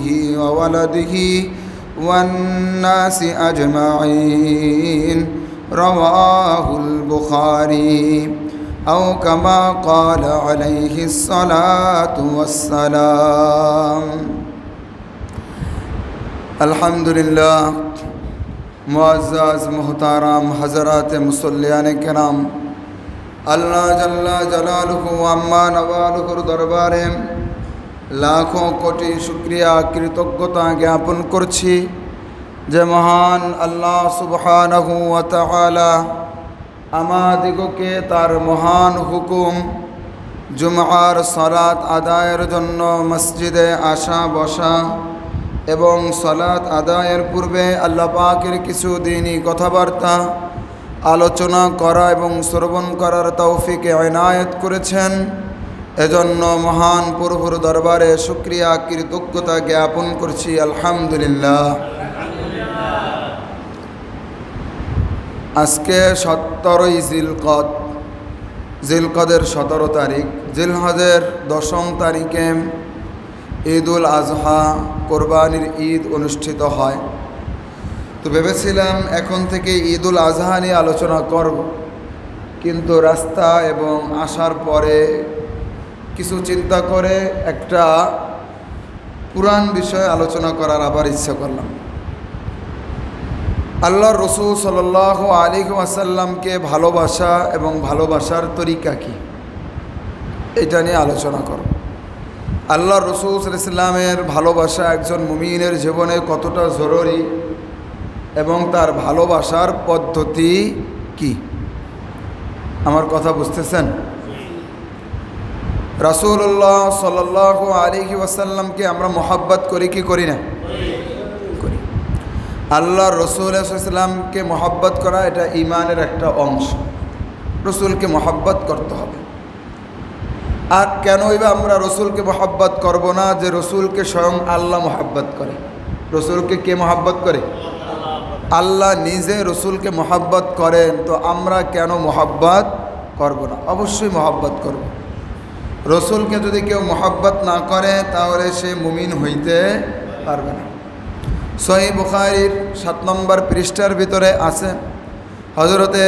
عبده وولده والناس أجمعين رواه البخاري أو كما قال عليه الصلاة والسلام الحمدللہ मुअज़्ज़ज़ मुहतारम हज़रात मुसल्लियान किराम अल्लाह जल्ला जलालुहु अम्मा नवालुहुर दरबारे लाखों कोटि शुक्रिया कृतज्ञता ज्ञापन करछि जे महान अल्लाह सुब्हानहु व तआला आमादिगोके तार महान हुकुम जुमआर सालात आदायेर जन्य मस्जिदे आशा बसा এবং সালাত আদায়ের পূর্বে আল্লাহ পাকের কিছু দ্বীনি কথাবার্তা আলোচনা করা এবং শ্রবণ করার তৌফিক ইনায়েত করেছেন এজন্য মহান প্রভুর দরবারে শুকরিয়া কৃতজ্ঞতা জ্ঞাপন করছি আলহামদুলিল্লাহ। আজকে 17ই জিলকদের 17 তারিখ, জিলহজের 10ম তারিখে ঈদুল আজহা কোরবানির ঈদ অনুষ্ঠিত হয়। তো ভেবেছিলাম এখন থেকে ঈদুল আজহা নিয়ে আলোচনা করব, কিন্তু রাস্তা এবং আসার পরে কিছু চিন্তা করে একটা পুরান বিষয়ে আলোচনা করার আবার ইচ্ছা করলাম। আল্লাহর রাসূল সাল্লাল্লাহু আলাইহি ওয়াসাল্লামকে ভালোবাসা এবং ভালোবাসার তরিকা কি, এটা নিয়ে আলোচনা করব। আল্লাহর রাসূল সাল্লাল্লাহু আলাইহি ওয়াসাল্লামের ভালোবাসা একজন মুমিনের জীবনে কতটা জরুরি এবং তার ভালোবাসার পদ্ধতি কি, আমার কথা বুঝতেছেন? রাসূলুল্লাহ সাল্লাল্লাহু আলাইহি ওয়াসাল্লামকে আমরা মহব্বত করি কি করি না? করি। আল্লাহর রাসূল সাল্লাল্লাহু আলাইহি ওয়াসাল্লামকে মহব্বত করা এটা ঈমানের একটা অংশ। রাসূলকে মহব্বত করতে হবে। আর কেনই বা আমরা রসুলকে মহব্বত করব না, যে রসুলকে স্বয়ং আল্লাহ মহব্বত করে। রসুলকে কে মহব্বত করে? আল্লাহ নিজে রসুলকে মহব্বত করেন, তো আমরা কেন মহব্বত করব না? অবশ্যই মহব্বত করব। রসুলকে যদি কেউ মহব্বত না করে তাহলে সে মুমিন হইতে পারবে না। সহিহ বুখারীর 7 নম্বর পৃষ্ঠার ভিতরে আছে, হযরতে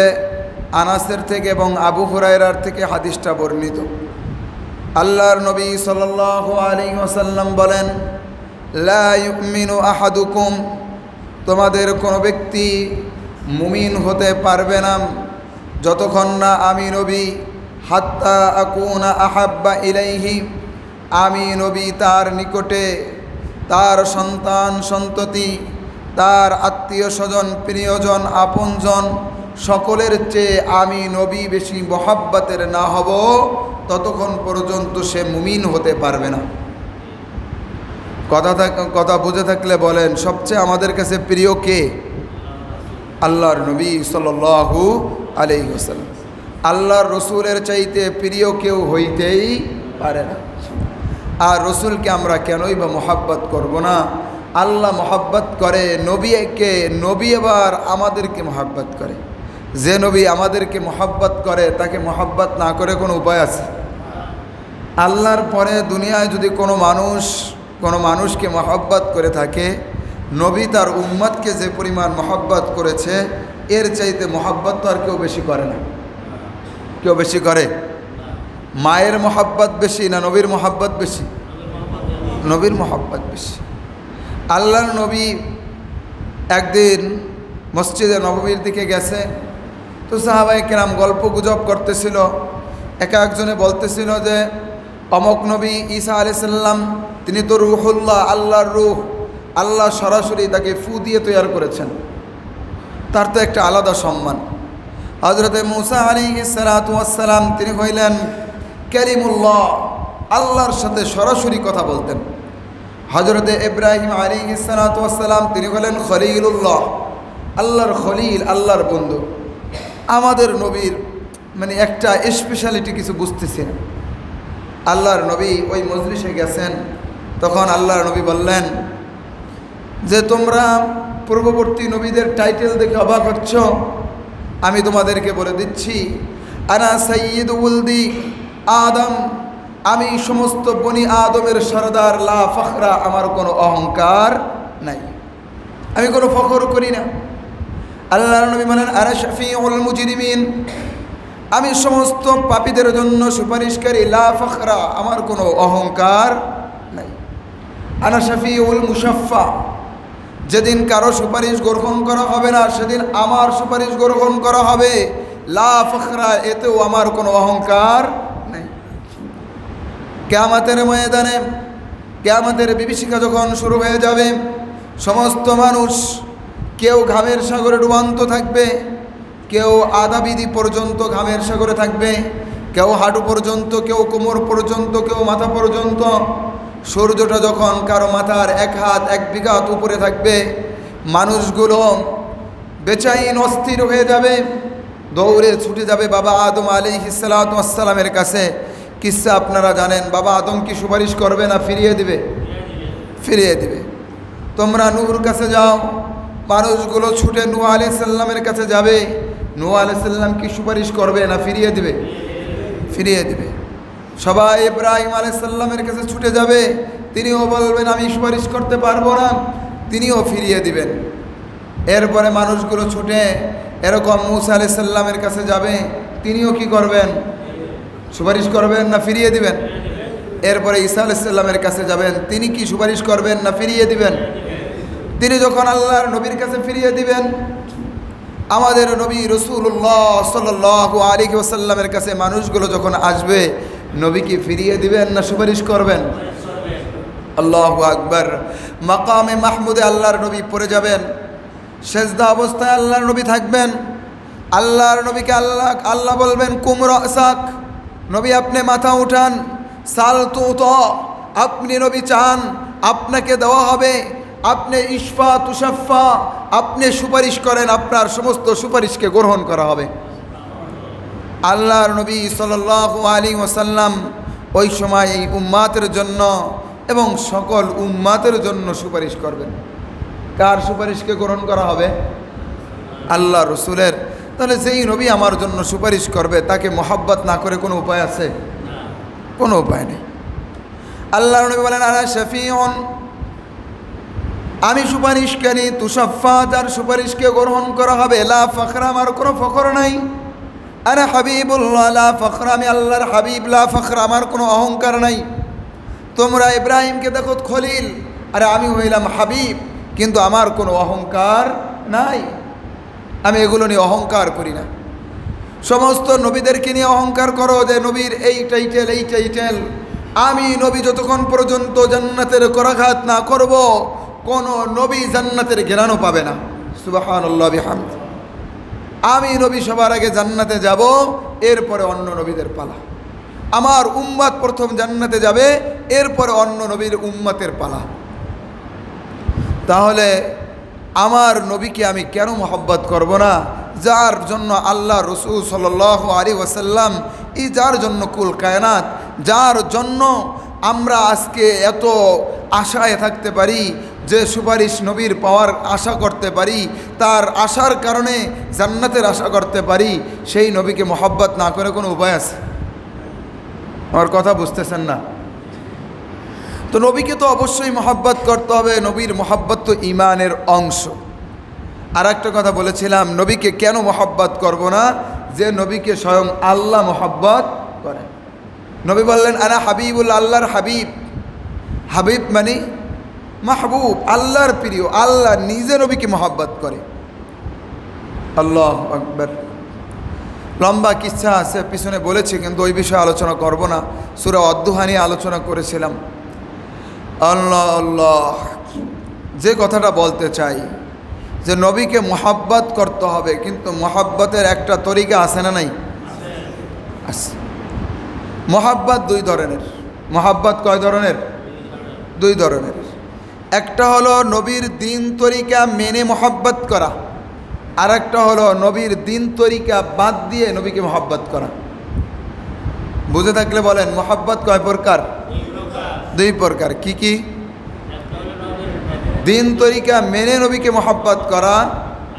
আনাসের থেকে এবং আবু হুরায়রার থেকে হাদিসটা বর্ণিত। আল্লাহর নবী সাল্লাল্লাহু আলাইহি ওয়াসাল্লাম বলেন, লা ইউমিনু আহাদুকুম, তোমাদের কোনো ব্যক্তি মুমিন হতে পারবে না যতক্ষণ না আমি নবী হাত্তা আকুনা আহাব্বা ইলাইহি, আমি নবী তার নিকটে তার সন্তান সন্ততি, তার আত্মীয় স্বজন প্রিয়জন আপনজন সকলের চেয়ে আমি নবী বেশি মহব্বতের না হব, ততক্ষণ পর্যন্ত সে মুমিন হতে পারবে না। কথা বুঝে থাকলে বলেন, সবচেয়ে আমাদের কাছে প্রিয় কে? আল্লাহর নবী সাল্লাল্লাহু আলাইহি ওয়াসাল্লাম। আল্লাহর রসুলের চাইতে প্রিয় কেউ হইতেই পারে না। আর রসুলকে আমরা কেনই বা মহব্বত করব না? আল্লাহ মহব্বত করে নবীকে, নবী আবার আমাদেরকে মহব্বত করে। যে নবী আমাদেরকে মহব্বত করে তাকে মহব্বত না করে কোনো উপায় আছে? আল্লাহর পরে দুনিয়ায় যদি কোনো মানুষকে মহব্বত করে থাকে, নবী তার উম্মতকে যে পরিমাণ মহব্বত করেছে এর চাইতে মহব্বত তো আর কেউ বেশি করে না। কেউ বেশি করে? মায়ের মহব্বত বেশি না নবীর মহব্বত বেশি? নবীর মহব্বত বেশি। আল্লাহর নবী একদিন মসজিদে নববীর দিকে গেছে, তো সাহাবায়ে কেরাম গল্প গুজব করতেছিল। একজনে বলতেছিল যে অমক নবী ঈসা আলাইহিস সালাম তিনি তো রূহুল্লাহ, আল্লাহর রূহ, আল্লাহ সরাসরি তাকে ফু দিয়ে তৈরি করেছেন, তার তো একটা আলাদা সম্মান। হযরতে মূসা আলাইহিস সালাতু ওয়াস সালাম তিনি হইলেন কালিমুল্লাহ, আল্লাহর সাথে সরাসরি কথা বলতেন। হযরতে ইব্রাহিম আলাইহিস সালাতু ওয়াস সালাম তিনি হলেন খলিলুল্লাহ, আল্লাহর খলিল, আল্লাহর বন্ধু। আমাদের নবীর মানে একটা স্পেশালিটি কিছু বুঝতেছি না। আল্লাহর নবী ওই মজলিসে গেছেন, তখন আল্লাহর নবী বললেন যে তোমরা পূর্ববর্তী নবীদের টাইটেল দেখে অবাক হচ্ছ, আমি তোমাদেরকে বলে দিচ্ছি, আনা সাইয়্যিদু উলদি আদম, আমি সমস্ত বনি আদমের সরদার, লা ফখরা, আমার কোনো অহংকার নাই, আমি কোনো ফখর করি না। আল্লাহর নবী বলেন আনা শাফিউল মুজরিমিন, আমি সমস্ত পাপীদের জন্য সুপারিশকারী, লা ফখরা, আমার কোনো অহংকার নাই। আনা শাফিউল মুশাফফা, যেদিন কারো সুপারিশ গ্রহণ করা হবে না সেদিন আমার সুপারিশ গ্রহণ করা হবে, লা ফখরা, এতেও আমার কোনো অহংকার নাই। কিয়ামতের ময়দানে, কিয়ামতের বিভীষিকা যখন শুরু হয়ে যাবে, সমস্ত মানুষ কেউ ঘামের সাগরে ডুবান্ত থাকবে, কেউ আধা বিধি পর্যন্ত ঘামের সাগরে থাকবে, কেউ হাঁটু পর্যন্ত, কেউ কোমর পর্যন্ত, কেউ মাথা পর্যন্ত। সূর্যটা যখন কারো মাথার 1 হাত 1 বিঘাত উপরে থাকবে, মানুষগুলো বেচাইন, অস্থির হয়ে যাবে, দৌড়ে ছুটে যাবে বাবা আদম আলাইহিস সালাতু ওয়াস সালামের কাছে। কিসসা আপনারা জানেন, বাবা আদম কি সুপারিশ করবে না ফিরিয়ে দিবে? ফিরিয়ে দিবে। তোমরা নূহর কাছে যাও, মানুষগুলো ছুটে নূহ আলাইহিস সালামের কাছে যাবে। নূহ আলাইহিস সালাম কি সুপারিশ করবে না ফিরিয়ে দিবে? ফিরিয়ে দিবে। সবাই ইব্রাহিম আলাইহিস সালামের কাছে ছুটে যাবে, তিনিও বলবেন আমি সুপারিশ করতে পারবো না, তিনিও ফিরিয়ে দিবেন। এরপরে মানুষগুলো ছুটে এরকম মূসা আলাইহিস সালামের কাছে যাবে, তিনিও কি করবেন? সুপারিশ করবেন না ফিরিয়ে দিবেন? এরপরে ঈসা আলাইহিস সালামের কাছে যাবেন, তিনি কি সুপারিশ করবেন না ফিরিয়ে দিবেন? তিনি যখন আল্লাহর নবীর কাছে ফিরিয়ে দিবেন, আমাদের নবী রাসূলুল্লাহ সাল্লাল্লাহু আলাইহি ওয়াসাল্লামের কাছে মানুষগুলো যখন আসবে, নবী কি ফিরিয়ে দিবেন না সুপারিশ করবেন? আল্লাহু আকবার। মাকামে মাহমুদে আল্লাহর নবী পড়ে যাবেন, সেজদা অবস্থায় আল্লাহর নবী থাকবেন। আল্লাহর নবীকে আল্লাহ বলবেন কুম রাসাক, নবী আপনি মাথা উঠান। সাল তুতা, আপনি নবী চান আপনাকে দেওয়া হবে। আপনি ইশফা তুশাফা, আপনি সুপারিশ করেন, আপনার সমস্ত সুপারিশকে গ্রহণ করা হবে। আল্লাহর নবী সাল্লাল্লাহু আলাইহি ওয়াসাল্লাম ওই সময় এই উম্মাতের জন্য এবং সকল উম্মাতের জন্য সুপারিশ করবেন। কার সুপারিশকে গ্রহণ করা হবে? আল্লাহ রসুলের। তাহলে যেই নবী আমার জন্য সুপারিশ করবে তাকে মহব্বত না করে কোনো উপায় আছে? কোনো উপায় নেই। আল্লাহর নবী বলেন আনা শাফিউন, আমি সুপারিশকারী, তুশাফা, যার সুপারিশকে গ্রহণ করা হবে, লা ফখরা, আমার কোনো ফখর নাই। আরে হাবিবুল্লাহ লা ফখরা, আমি আল্লাহর হাবিব, লা ফখরা, আমার কোনো অহংকার নাই। তোমরা ইব্রাহিমকে দেখো খলিল, আরে আমি হইলাম হাবিব, কিন্তু আমার কোনো অহংকার নাই, আমি এগুলো নিয়ে অহংকার করি না। সমস্ত নবীদেরকে নিয়ে অহংকার করো যে নবীর এই টাইটেল, এই টাইটেল। আমি নবী যতক্ষণ পর্যন্ত জান্নাতের করাঘাত না করব, কোনো নবী জান্নাতের ঘেরানো পাবে না। সুবহানাল্লাহ বিহামদ। আমি নবী সবার আগে জান্নাতে যাব, এরপরে অন্য নবীদের পালা। আমার উম্মত প্রথম জান্নাতে যাবে, এরপরে অন্য নবীর উম্মতের পালা। তাহলে আমার নবীকে আমি কেন মহব্বত করব না? যার জন্য আল্লাহ রসুল সাল্লাল্লাহু আলাইহি ওয়াসাল্লাম, এই যার জন্য কুল কায়নাত, যার জন্য আমরা আজকে এত আশায় থাকতে পারি, যে সুপারিশ নবীর পাওয়ার আশা করতে পারি, তার আশার কারণে জান্নাতের আশা করতে পারি, সেই নবীকে মহব্বত না করে কোনো উপায় আছে? আমার কথা বুঝতেছেন না? তো নবীকে তো অবশ্যই মহব্বত করতে হবে, নবীর মহব্বত তো ঈমানের অংশ। আর একটা কথা বলেছিলাম, নবীকে কেন মহব্বত করব না? যে নবীকে স্বয়ং আল্লাহ মহব্বত করে। নবী বললেন আনা হাবিবুল, আল্লাহর হাবিব। হাবিব মানে মাহবুব, আল্লাহর প্রিয়। আল্লাহ নিজে নবীকে মহব্বত করে। আল্লাহু আকবার। লম্বা কিচ্ছা আছে, পিছনে বলেছি, কিন্তু ওই বিষয়ে আলোচনা করব না। সূরা আদ-দুহা নিয়ে আলোচনা করেছিলাম। আল্লাহ আল্লাহ, যে কথাটা বলতে চাই যে নবীকে মহব্বত করতে হবে, কিন্তু মহব্বতের একটা তরিকা আছে না নাই? আছে। মহব্বত দুই ধরনের। মহব্বত কয় ধরনের? দুই ধরনের। একটা হলো নবীর দিন তরিকা মেনে মহব্বত করা, আর একটা হলো নবীর দিন তরিকা বাদ দিয়ে নবীকে মহব্বত করা। বুঝে থাকলে বলেন, মহব্বত কয় প্রকার? দুই প্রকার। কি কি? দিন তরিকা মেনে নবীকে মহব্বত করা,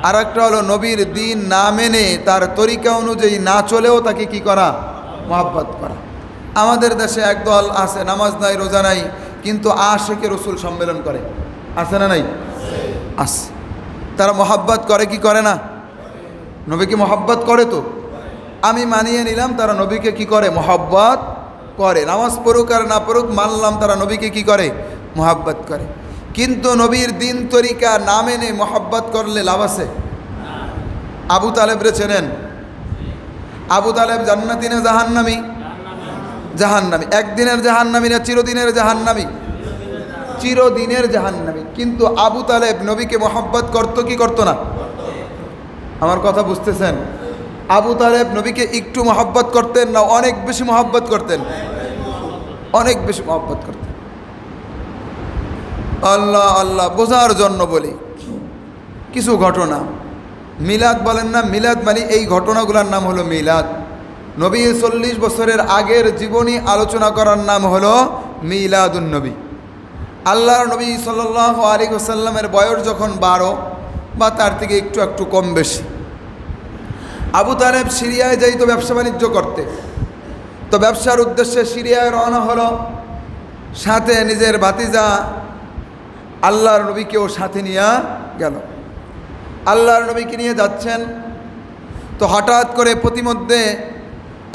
আর একটা হলো নবীর দিন না মেনে তার তরিকা অনুযায়ী না চলেও তাকে কি করা? মহব্বত করা। আমাদের দেশে একদল আছে নামাজ নাই রোজা নাই কিন্তু আশিকে রসুল সম্মেলন করে, আছে না নাই? আছে। তারা মহাব্বত করে কি করে না? নবীকে মহাব্বত করে। তো আমি মানিয়ে নিলাম তারা নবীকে কি করে? মহাব্বত করে। নামাজ পড়ুক আর না পড়ুক মানলাম তারা নবীকে কি করে? মহাব্বত করে। কিন্তু নবীর দিন তরিকা না মেনে মহাব্বত করলে লাভ আছে? আবু তালেবরে চেনেন? আবু তালেব জান্নাতি না জাহান্নামী? জাহান্নামী। একদিনের জাহান্নামী না চিরদিনের জাহান্নামী? চিরদিনের জাহান্নামী। কিন্তু আবু তালেব নবীকে মহব্বত করতো কি করতো না? আমার কথা বুঝতেছেন? আবু তালেব নবীকে একটু মহব্বত করতেন না অনেক বেশি মহব্বত করতেন? অনেক বেশি মহব্বত করতেন। আল্লাহ আল্লাহ বোঝার জন্য বলি কিছু ঘটনা। মিলাদ বলেন না, মিলাদ মানে এই ঘটনাগুলোর নাম হলো মিলাদ। নবী 40 বছরের আগের জীবনী আলোচনা করার নাম হলো মিলাদুন নবী। আল্লাহর নবী সাল্লাল্লাহু আলাইহি ওয়াসাল্লামের বয়স যখন 12 বা তার থেকে একটু একটু কম বেশি, আবু তালেব সিরিয়ায় যাইতো ব্যবসা বাণিজ্য করতে। তো ব্যবসার উদ্দেশ্যে সিরিয়ায় রওনা হলো, সাথে নিজের ভাতিজা আল্লাহর নবীকেও সাথে নিয়ে গেল। আল্লাহর নবীকে নিয়ে যাচ্ছেন, তো হঠাৎ করে প্রতিমধ্যে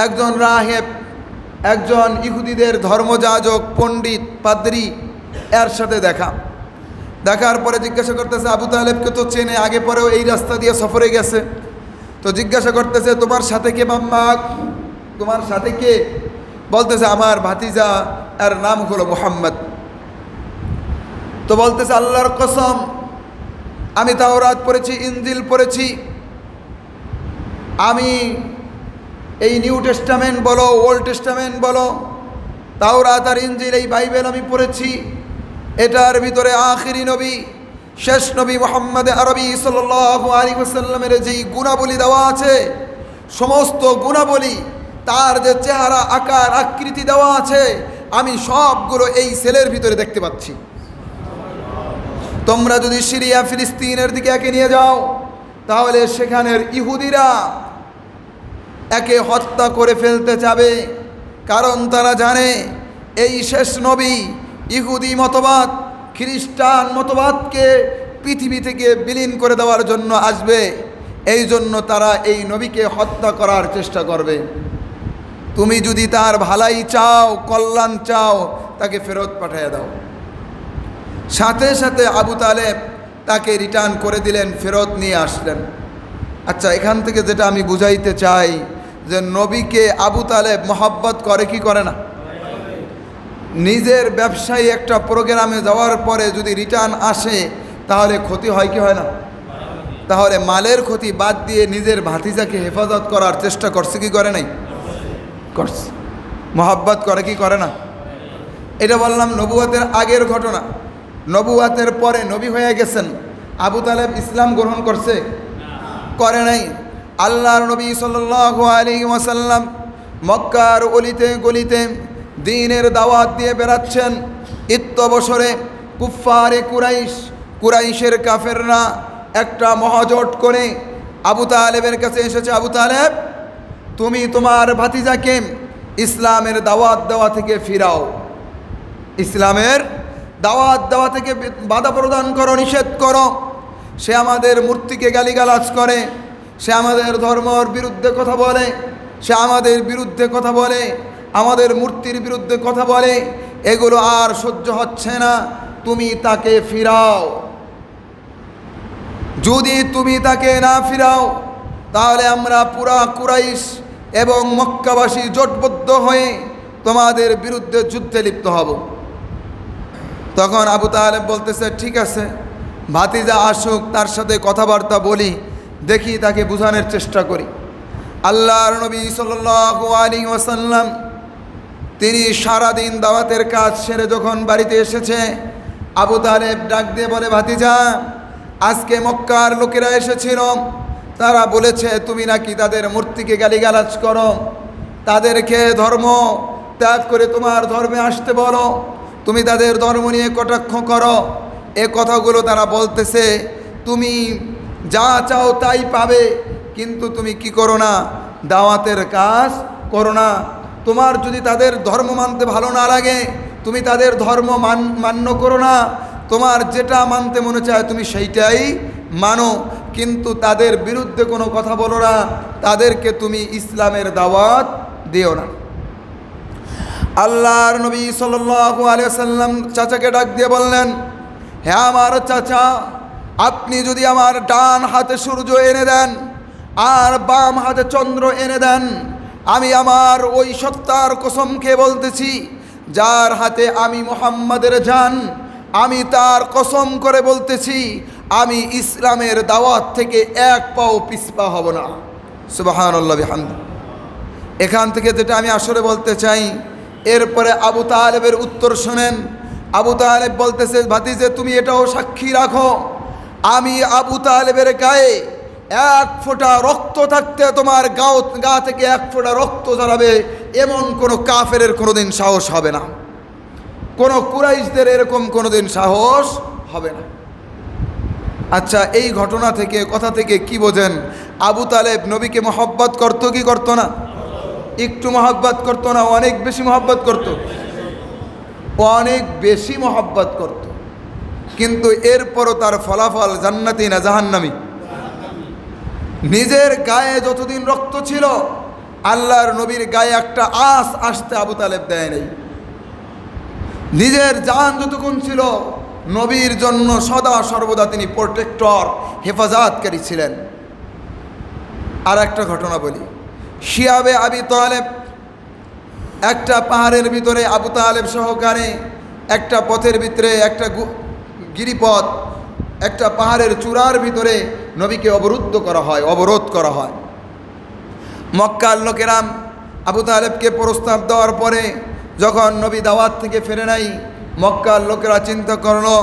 একজন রাহেব, একজন ইহুদিদের ধর্মযাজক, পণ্ডিত, পাদ্রী এর সাথে দেখার পরে জিজ্ঞাসা করতেছে, আবু তালেবকে তো চেনে, আগে পরেও এই রাস্তা দিয়ে সফরে গেছে। তো জিজ্ঞাসা করতেছে, তোমার সাথে কে বাম্মা? তোমার সাথে কে? বলতেছে, আমার ভাতিজা, এর নাম হলো মুহাম্মদ। তো বলতেছে, আল্লাহর কসম, আমি তাওরাত পড়েছি, ইনজিল পড়েছি, আমি এই নিউ টেস্টামেন্ট বলো, ওল্ড টেস্টামেন্ট বলো, তাওরাত আর ইনজিল, এই বাইবেল আমি পড়েছি। এটার ভিতরে আখিরি নবী, শেষ নবী মুহাম্মদ আরবি সাল্লাল্লাহু আলাইহি ওয়াসাল্লামের যেই গুণাবলী দেওয়া আছে, সমস্ত গুণাবলী, তার যে চেহারা, আকার, আকৃতি দেওয়া আছে, আমি সবগুলো এই সেলের ভিতরে দেখতে পাচ্ছি। তোমরা যদি সিরিয়া ফিলিস্তিনের দিকে একে নিয়ে যাও, তাহলে সেখানের ইহুদিরা একে হত্যা করে ফেলতে চাবে, কারণ তারা জানে এই শেষ নবী ইহুদি মতবাদ, খ্রিস্টান মতবাদকে পৃথিবী থেকে বিলীন করে দেওয়ার জন্য আসবে। এই জন্য তারা এই নবীকে হত্যা করার চেষ্টা করবে। তুমি যদি তার ভালাই চাও, কল্যাণ চাও, তাকে ফেরত পাঠিয়ে দাও। সাথে সাথে আবু তালেব তাকে রিটার্ন করে দিলেন, ফেরত নিয়ে আসলেন। আচ্ছা, এখান থেকে যেটা আমি বুঝাইতে চাই যে নবীকে আবু তালেব মহব্বত করে কি করে না? নিজের ব্যবসায়ী একটা প্রোগ্রামে যাওয়ার পরে যদি রিটার্ন আসে, তাহলে ক্ষতি হয় কি হয় না? তাহলে মালের ক্ষতি বাদ দিয়ে নিজের ভাতিজাকে হেফাজত করার চেষ্টা করছে কি করে নাই? করছে। মহব্বত করে কি করে না? এটা বললাম নবুয়তের আগের ঘটনা। নবুয়তের পরে নবী হয়ে গেছেন, আবু তালেব ইসলাম গ্রহণ করছে? করে নাই। আল্লাহর নবী সাল্লাল্লাহু আলাইহি ওয়াসাল্লাম মক্কার অলিতে গলিতে দ্বীনের দাওয়াত দিয়ে বেড়াচ্ছেন। বছরে কুফফারে কুরাইশের কাফেররা একটা মহাজোট করে আবু তালেবের কাছে এসেছে, আবু তালেব, তুমি তোমার ভাতিজাকে ইসলামের দাওয়াত দেওয়া থেকে ফিরাও, ইসলামের দাওয়াত দেওয়া থেকে বাধা প্রদান করো, নিষেধ করো। সে আমাদের মূর্তিকে গালিগালাজ করে, সে আমাদের ধর্মের বিরুদ্ধে কথা বলে, সে আমাদের বিরুদ্ধে কথা বলে, আমাদের মূর্তির বিরুদ্ধে কথা বলে, এগুলো আর সহ্য হচ্ছে না, তুমি তাকে ফিরাও। যদি তুমি তাকে না ফিরাও, তাহলে আমরা পুরা কুরাইশ এবং মক্কাবাসী জোটবদ্ধ হয়ে তোমাদের বিরুদ্ধে যুদ্ধে লিপ্ত হব। তখন আবু তালেব বলতেছে, ঠিক আছে, ভাতিজা আসুক, তার সাথে কথাবার্তা বলি, দেখি তাকে বোঝানোর চেষ্টা করি। আল্লাহর নবী সাল্লাল্লাহু আলাইহি ওয়াসাল্লাম তিনি সারাদিন দাওয়াতের কাজ সেরে যখন বাড়িতে এসেছে, আবু তালেব ডাক দিয়ে বলে, ভাতিজা, আজকে মক্কার লোকেরা এসেছিল, তারা বলেছে তুমি নাকি তাদের মূর্তিকে গালিগালাজ করো, তাদেরকে ধর্ম ত্যাগ করে তোমার ধর্মে আসতে বলো, তুমি তাদের ধর্ম নিয়ে কটাক্ষ করো। এ কথাগুলো তারা বলতেছে, তুমি যা চাও তাই পাবে, কিন্তু তুমি কি করো না? দাওয়াতের কাজ করো না। তোমার যদি তাদের ধর্ম মানতে ভালো না লাগে তুমি তাদের ধর্ম মান্য করো না, তোমার যেটা মানতে মনে চায় তুমি সেইটাই মানো, কিন্তু তাদের বিরুদ্ধে কোনো কথা বলো না, তাদেরকে তুমি ইসলামের দাওয়াত দিও না। আল্লাহর নবী সাল্লাল্লাহু আলাইহি ওয়াসাল্লাম চাচাকে ডাক দিয়ে বললেন, হে আমার চাচা, আপনি যদি আমার ডান হাতে সূর্য এনে দেন আর বাম হাতে চন্দ্র এনে দেন, আমি আমার ওই সত্তার কসম খেয়ে বলতেছি যার হাতে আমি মুহাম্মাদের জান, আমি তার কসম করে বলতেছি আমি ইসলামের দাওয়াত থেকে এক পাও পিছপা হব না। সুবহানাল্লাহ বিহামদি। এখান থেকে যেটা আমি আসলে বলতে চাই, এরপরে আবু তালেবের উত্তর শোনেন। আবু তালেব বলতেছে, ভাতিজে তুমি এটাও সাক্ষী রাখো, আমি আবু তালেবের গায়ে এক ফোঁটা রক্ত থাকতে তোমার গা থেকে এক ফোঁটা রক্ত ঝরাবে এমন কোনো কাফেরের কোনোদিন সাহস হবে না, কোনো কুরাইশদের এরকম কোনোদিন সাহস হবে না। আচ্ছা, এই ঘটনা থেকে কথা থেকে কি বোঝেন? আবু তালেব নবীকে মহব্বত করতো কি করতো না? একটু মহব্বত করতো না, অনেক বেশি মহব্বত করতো, অনেক বেশি মহব্বত করত। কিন্তু এরপরও তার ফলাফল জান্নাতি না জাহান্নামি? নিজের গায়ে যতদিন রক্ত ছিল আল্লাহর নবীর গায়ে একটা আঁশ আসতে আবু তালেব দেয় নাই। নিজের জান যতক্ষণ ছিল নবীর জন্য সদা সর্বদা তিনি প্রোটেক্টর, হেফাজতকারী ছিলেন। আর একটা ঘটনা বলি, শিয়াবে আবি তালেব একটা পাহাড়ের ভিতরে আবু তালেব সহকারে একটা পথের ভিতরে একটা গিরিপথ, একটা পাহাড়ের চূড়ার ভিতরে নবীকে অবরোধ করা হয়। মক্কার লোকেরাম আবু তালেবকে প্রস্তাব দেওয়ার পরে যখন নবী দাওয়াত থেকে ফিরে নাই, মক্কার লোকেরা চিন্তা করলো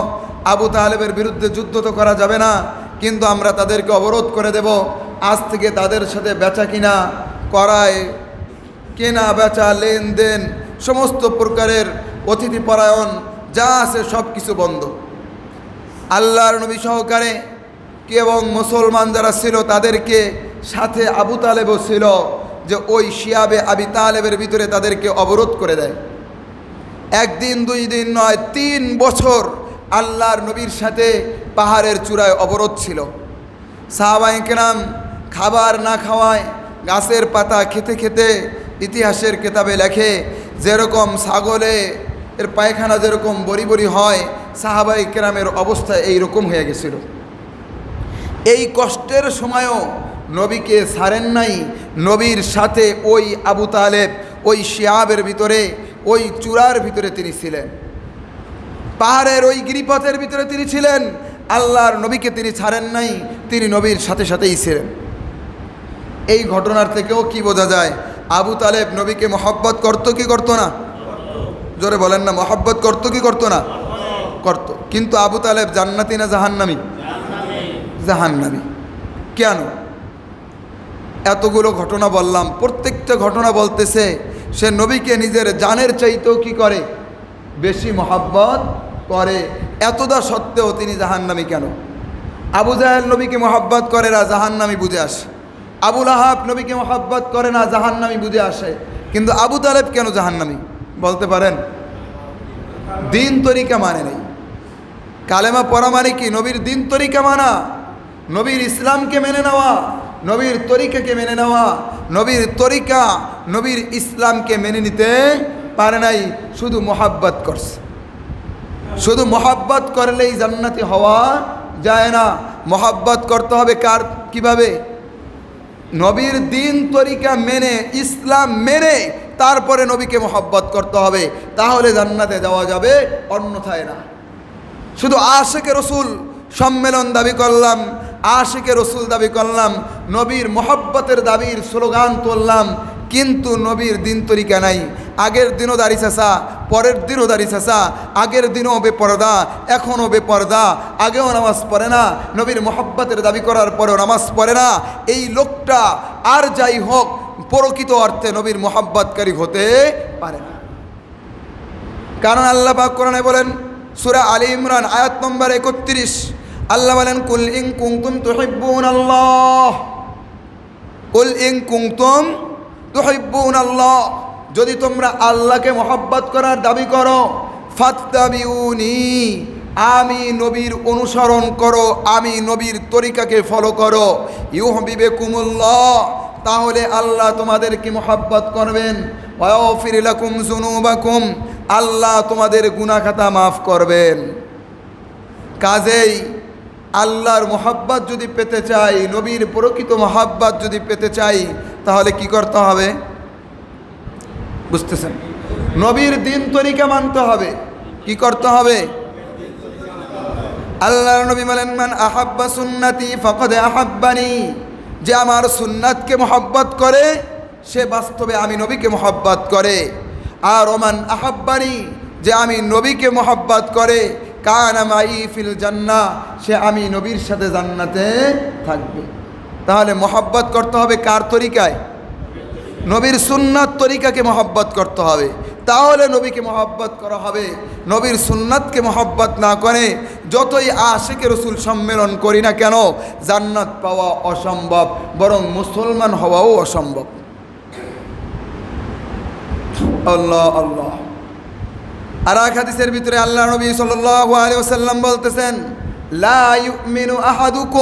আবু তালেবের বিরুদ্ধে যুদ্ধ তো করা যাবে না, কিন্তু আমরা তাদেরকে অবরোধ করে দেব, আজ থেকে তাদের সাথে বেচা কিনা করায়, কেনা বেচা লেনদেন সমস্ত প্রকারের অতিথি পরায়ণ যা আছে সব কিছু বন্ধ। আল্লাহর নবী সহকারে কি এবং মুসলমান যারা ছিল তাদেরকে সাথে আবু তালেবও ছিল, যে ওই শিয়াবে আবি তালেবের ভিতরে তাদেরকে অবরোধ করে দেয়। একদিন দুই দিন নয়, 3 বছর আল্লাহর নবীর সাথে পাহাড়ের চূড়ায় অবরোধ ছিল। সাহাবায়ে কেরাম খাবার না খাওয়ায় গাছের পাতা খেতে খেতে, ইতিহাসের কিতাবে লেখে যেরকম ছাগলে এর পায়খানা যেরকম বড়ি বড়ি হয়, সাহাবায়ে কেরামের অবস্থা এইরকম হয়ে গেছিল। এই কষ্টের সময়ও নবীকে ছাড়েন নাই, নবীর সাথে ওই আবু তালেব ওই শিয়াবের ভিতরে, ওই চূড়ার ভিতরে তিনি ছিলেন, পাহাড়ের ওই গিরিপথের ভিতরে তিনি ছিলেন। আল্লাহর নবীকে তিনি ছাড়েন নাই, তিনি নবীর সাথে সাথেই ছিলেন। এই ঘটনার থেকেও কি বোঝা যায়? আবু তালেব নবীকে মহব্বত করতো কি করতো না? জোরে বলেন না, মহব্বত করতো কি করতো না? করতো। কিন্তু আবু তালেব জান্নাতি না জাহান্নামী? জাহান্নামী। কেন? এতগুলো ঘটনা বললাম, প্রত্যেকটা ঘটনা বলতেছে সে নবীকে নিজের জানের চাইতেও কি করে? বেশি মহব্বত করে। এতদা সত্ত্বেও তিনি জাহান্নামী কেন? আবু জাহেল নবীকে মহব্বত করে না, জাহান্নামী বুঝে আসে। আবু লাহাব নবীকে মহব্বত করে না, জাহান্নামী বুঝে আসে। কিন্তু আবু তালেব কেন জাহান্নামী বলতে পারেন? দিন তরিকা মানে নেই। কালেমা পড়া মানে কি? নবীর দিন তরিকা মানা, নবীর ইসলামকে মেনে নেওয়া, নবীর তরিকাকে মেনে নেওয়া। নবীর তরিকা, নবীর ইসলামকে মেনে নিতে পারে নাই, শুধু মহাব্বত করছে। শুধু মহাব্বত করলেই জান্নাতি হওয়া যায় না। মহাব্বত করতে হবে কার? কিভাবে? নবীর দিন তরিকা মেনে, ইসলাম মেনে তারপরে নবীকে মহাব্বত করতে হবে, তাহলে জান্নাতে যাওয়া যাবে, অন্যথায় না। শুধু আশিকে রসুল সম্মেলন দাবি করলাম, আশিকে রসুল দাবি করলাম, নবীর মহব্বতের দাবির স্লোগান তুললাম, কিন্তু নবীর দিন তরিকা নাই। আগের দিনও দাড়ি চাচা, পরের দিনও দাড়ি চাচা, আগের দিনও বেপরদা, এখনও বেপরদা, আগেও নামাজ পড়ে না, নবীর মহব্বতের দাবি করার পরেও নামাজ পড়ে না। এই লোকটা আর যাই হোক প্রকৃত অর্থে নবীর মহব্বতকারী হতে পারে না। কারণ আল্লাহ পাক কোরআনে বলেন, সূরা আলী ইমরান আয়াত নম্বর 31, আল্লাহ বলেন, কুল ইন কুনতুম তুহিব্বুনাল্লাহ, কুল ইন কুনতুম তুহিব্বুনাল্লাহ, যদি তোমরা আল্লাহকে মহব্বত করার দাবি করো, ফাত্তাবিউনি, আমি নবীর অনুসরণ করো, আমি নবীর তরিকাকে ফলো করো, ইউহবিবকুমুল্লাহ, তাহলে আল্লাহ তোমাদেরকে মহব্বত করবেন, ওয়াগফির লাকুম যুনুবাকুম, আল্লাহ তোমাদের গুনাহ খাতা মাফ করবেন। কাজেই আল্লাহর মহব্বত যদি পেতে চাই, নবীর প্রকৃত মহব্বত যদি পেতে চাই, তাহলে কি করতে হবে? বুঝতেছেন? নবীর দিন তরিকা মানতে হবে। কি করতে হবে? আল্লাহর নবী বলেন, মান আহাব্বা সুন্নতি ফাকাদ আহাব্বানি, যে আমার সুন্নাতকে মহব্বত করে সে বাস্তবে আমি নবীকে মহব্বত করে। আর ওমান আহাব্বানি, যে আমি নবীকে মহব্বত করে, কানা মাই ফিল জান্নাহ, সে আমি নবীর সাথে জান্নাতে থাকবে। তাহলে মহব্বত করতে হবে কার তরিকায়? নবীর সুন্নাত তরিকাকে মহব্বত করতে হবে, তাহলে নবীকে মহব্বত করা হবে। নবীর সুন্নাতকে মহব্বত না করে যতই আশিকে রসুল সম্মেলন করি না কেন, জান্নাত পাওয়া অসম্ভব, বরং মুসলমান হওয়াও অসম্ভব। আল্লাহ আল্লাহ। আর এক হাদিসের ভিতরে আল্লাহ নবী সাল্লাল্লাহু আলাইহি ওয়াসাল্লাম বলতেছেন, লা ইউমিনু আহাদুকুম